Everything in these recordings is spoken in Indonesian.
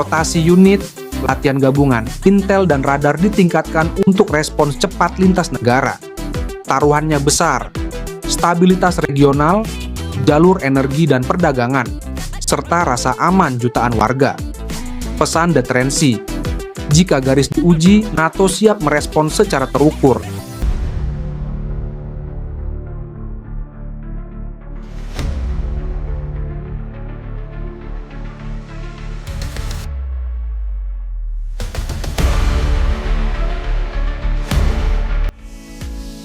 rotasi unit, latihan gabungan, intel dan radar ditingkatkan untuk respons cepat lintas negara. Taruhannya besar, stabilitas regional, jalur energi dan perdagangan, serta rasa aman jutaan warga. Pesan deterensi, jika garis diuji, NATO siap merespons secara terukur.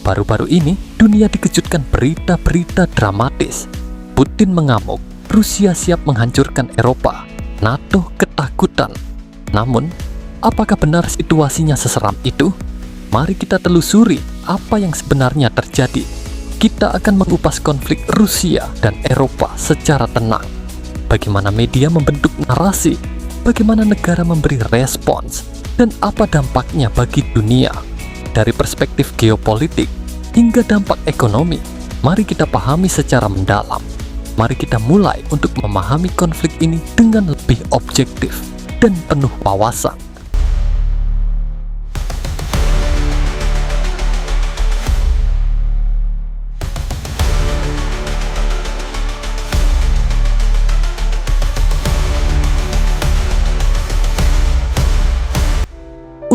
Baru-baru ini, dunia dikejutkan berita-berita dramatis. Putin mengamuk, Rusia siap menghancurkan Eropa, NATO ketakutan. Namun, apakah benar situasinya seseram itu? Mari kita telusuri apa yang sebenarnya terjadi. Kita akan mengupas konflik Rusia dan Eropa secara tenang. Bagaimana media membentuk narasi, bagaimana negara memberi respons, dan apa dampaknya bagi dunia. Dari perspektif geopolitik hingga dampak ekonomi, mari kita pahami secara mendalam. Mari kita mulai untuk memahami konflik ini dengan lebih objektif dan penuh wawasan.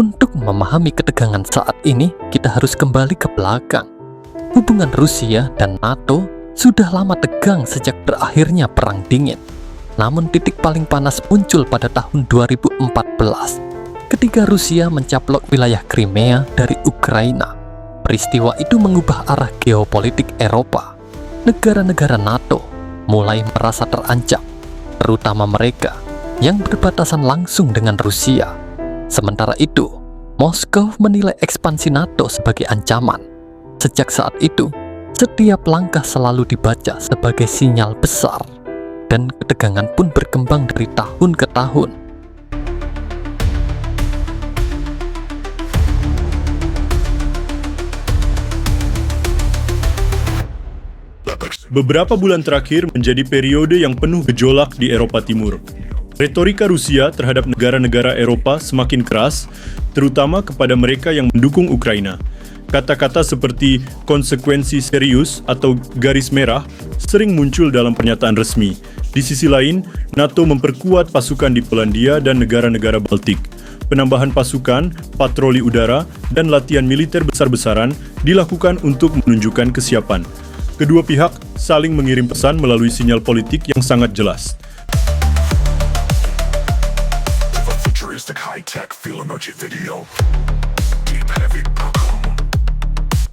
Untuk memahami ketegangan saat ini, kita harus kembali ke belakang. Hubungan Rusia dan NATO sudah lama tegang sejak berakhirnya Perang Dingin. Namun titik paling panas muncul pada tahun 2014, ketika Rusia mencaplok wilayah Crimea dari Ukraina. Peristiwa itu mengubah arah geopolitik Eropa. Negara-negara NATO mulai merasa terancam, terutama mereka yang berbatasan langsung dengan Rusia. Sementara itu, Moskow menilai ekspansi NATO sebagai ancaman. Sejak saat itu, setiap langkah selalu dibaca sebagai sinyal besar, dan ketegangan pun berkembang dari tahun ke tahun. Beberapa bulan terakhir menjadi periode yang penuh gejolak di Eropa Timur. Retorika Rusia terhadap negara-negara Eropa semakin keras, terutama kepada mereka yang mendukung Ukraina. Kata-kata seperti konsekuensi serius atau garis merah sering muncul dalam pernyataan resmi. Di sisi lain, NATO memperkuat pasukan di Polandia dan negara-negara Baltik. Penambahan pasukan, patroli udara, dan latihan militer besar-besaran dilakukan untuk menunjukkan kesiapan. Kedua pihak saling mengirim pesan melalui sinyal politik yang sangat jelas.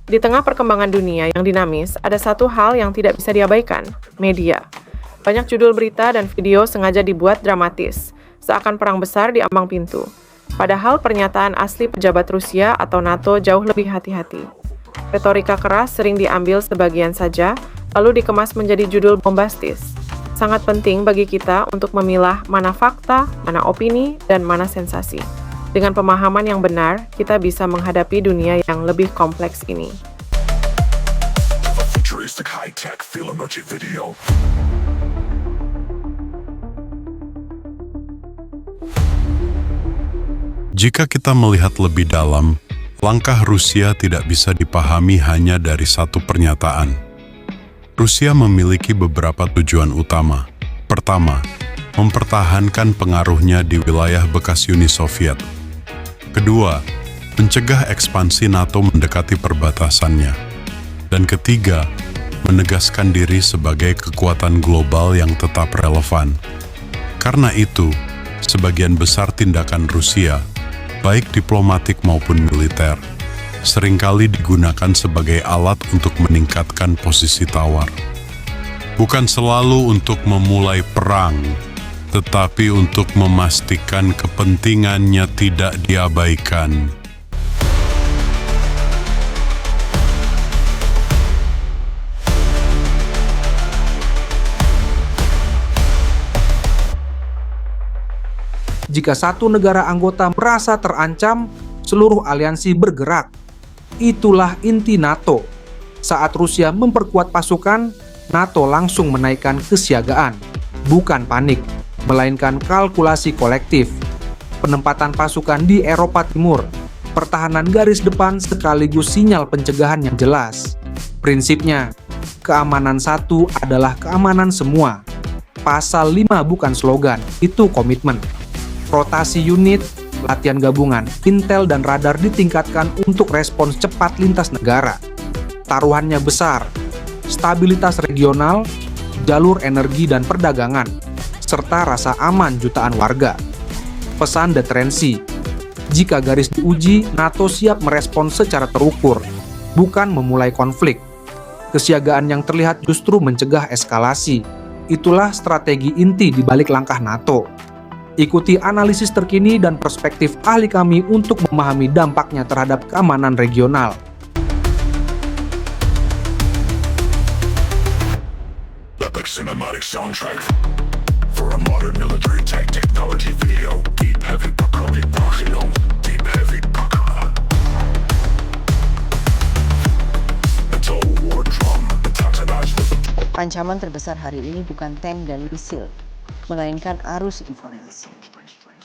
Di tengah perkembangan dunia yang dinamis, ada satu hal yang tidak bisa diabaikan, media. Banyak judul berita dan video sengaja dibuat dramatis, seakan perang besar di ambang pintu. Padahal pernyataan asli pejabat Rusia atau NATO jauh lebih hati-hati. Retorika keras sering diambil sebagian saja, lalu dikemas menjadi judul bombastis. Sangat penting bagi kita untuk memilah mana fakta, mana opini, dan mana sensasi. Dengan pemahaman yang benar, kita bisa menghadapi dunia yang lebih kompleks ini. Jika kita melihat lebih dalam, langkah Rusia tidak bisa dipahami hanya dari satu pernyataan. Rusia memiliki beberapa tujuan utama. Pertama, mempertahankan pengaruhnya di wilayah bekas Uni Soviet. Kedua, mencegah ekspansi NATO mendekati perbatasannya. Dan ketiga, menegaskan diri sebagai kekuatan global yang tetap relevan. Karena itu, sebagian besar tindakan Rusia, baik diplomatik maupun militer, seringkali digunakan sebagai alat untuk meningkatkan posisi tawar. Bukan selalu untuk memulai perang, tetapi untuk memastikan kepentingannya tidak diabaikan. Jika satu negara anggota merasa terancam, seluruh aliansi bergerak. Itulah inti NATO. Saat Rusia memperkuat pasukan, NATO langsung menaikkan kesiagaan, bukan panik. melainkan kalkulasi kolektif. Penempatan pasukan di Eropa Timur, pertahanan garis depan sekaligus sinyal pencegahan yang jelas. Prinsipnya, keamanan satu adalah keamanan semua. Pasal 5 bukan slogan, itu komitmen. Rotasi unit, latihan gabungan, intel dan radar ditingkatkan untuk respons cepat lintas negara. Taruhannya besar, stabilitas regional, jalur energi dan perdagangan, serta rasa aman jutaan warga. Pesan deterensi, jika garis diuji, NATO siap merespons secara terukur, bukan memulai konflik. Kesiagaan yang terlihat justru mencegah eskalasi. Itulah strategi inti di balik langkah NATO. Ikuti analisis terkini dan perspektif ahli kami untuk memahami dampaknya terhadap keamanan regional. Epic cinematic soundtrack for a modern military tech technology video. Deep heavy buckling, deep heavy buckle. Metal war drum, antagonized with Ancaman terbesar hari ini bukan tank dan misil, melainkan arus informasi.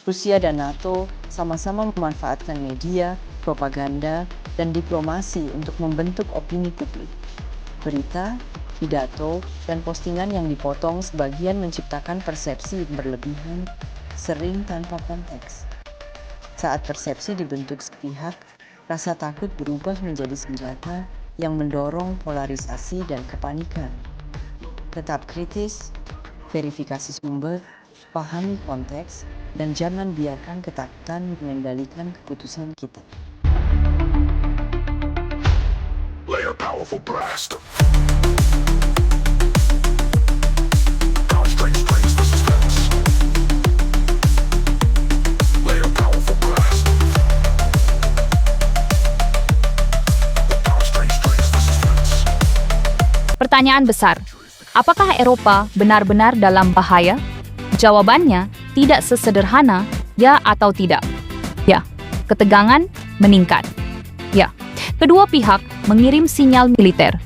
Rusia dan NATO sama-sama memanfaatkan media, propaganda, dan diplomasi untuk membentuk opini publik. Berita, pidato, dan postingan yang dipotong sebagian menciptakan persepsi berlebihan, sering tanpa konteks. Saat persepsi dibentuk sepihak, rasa takut berubah menjadi senjata yang mendorong polarisasi dan kepanikan. Tetap kritis, verifikasi sumber, pahami konteks, dan jangan biarkan ketakutan mengendalikan keputusan kita. lay a powerful blast. Constrain strings for suspense. Lay a powerful blast. Constrain strings for suspense. Pertanyaan besar, apakah Eropa benar-benar dalam bahaya? Jawabannya tidak sesederhana ya atau tidak. Ya, ketegangan meningkat. Ya, kedua pihak mengirim sinyal militer.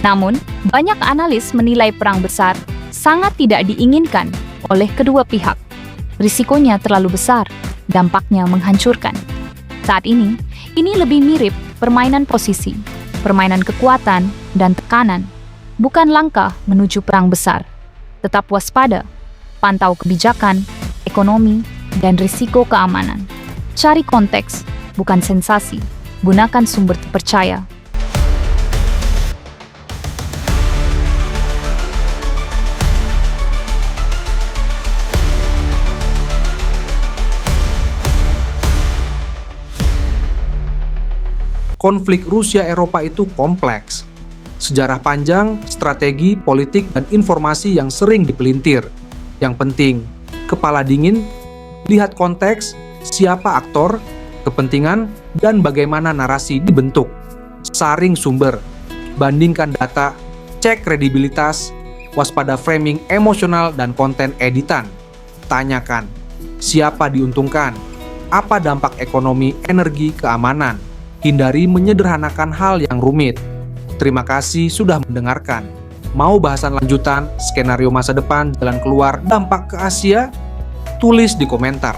Namun, banyak analis menilai perang besar sangat tidak diinginkan oleh kedua pihak. Risikonya terlalu besar, dampaknya menghancurkan. Saat ini lebih mirip permainan posisi, permainan kekuatan dan tekanan, bukan langkah menuju perang besar. Tetap waspada, pantau kebijakan, ekonomi, dan risiko keamanan. Cari konteks, bukan sensasi. Gunakan sumber terpercaya. Konflik Rusia-Eropa itu kompleks. Sejarah panjang, strategi, politik, dan informasi yang sering dipelintir. Yang penting, kepala dingin, lihat konteks, siapa aktor, kepentingan, dan bagaimana narasi dibentuk. Saring sumber, bandingkan data, cek kredibilitas, waspada framing emosional dan konten editan. Tanyakan, siapa diuntungkan, apa dampak ekonomi, energi, keamanan. Hindari menyederhanakan hal yang rumit. Terima kasih sudah mendengarkan. Mau bahasan lanjutan, skenario masa depan, jalan keluar, dampak ke Asia? Tulis di komentar.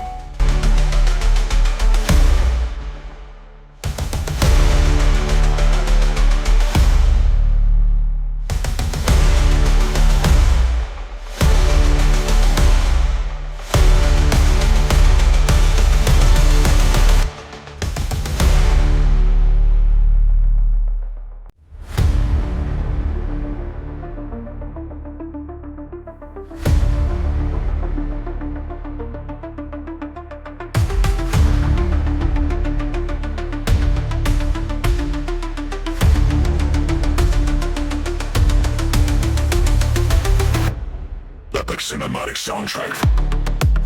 Epic cinematic soundtrack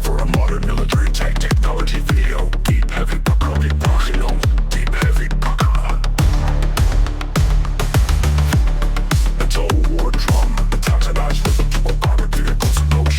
for a modern military tech technology video.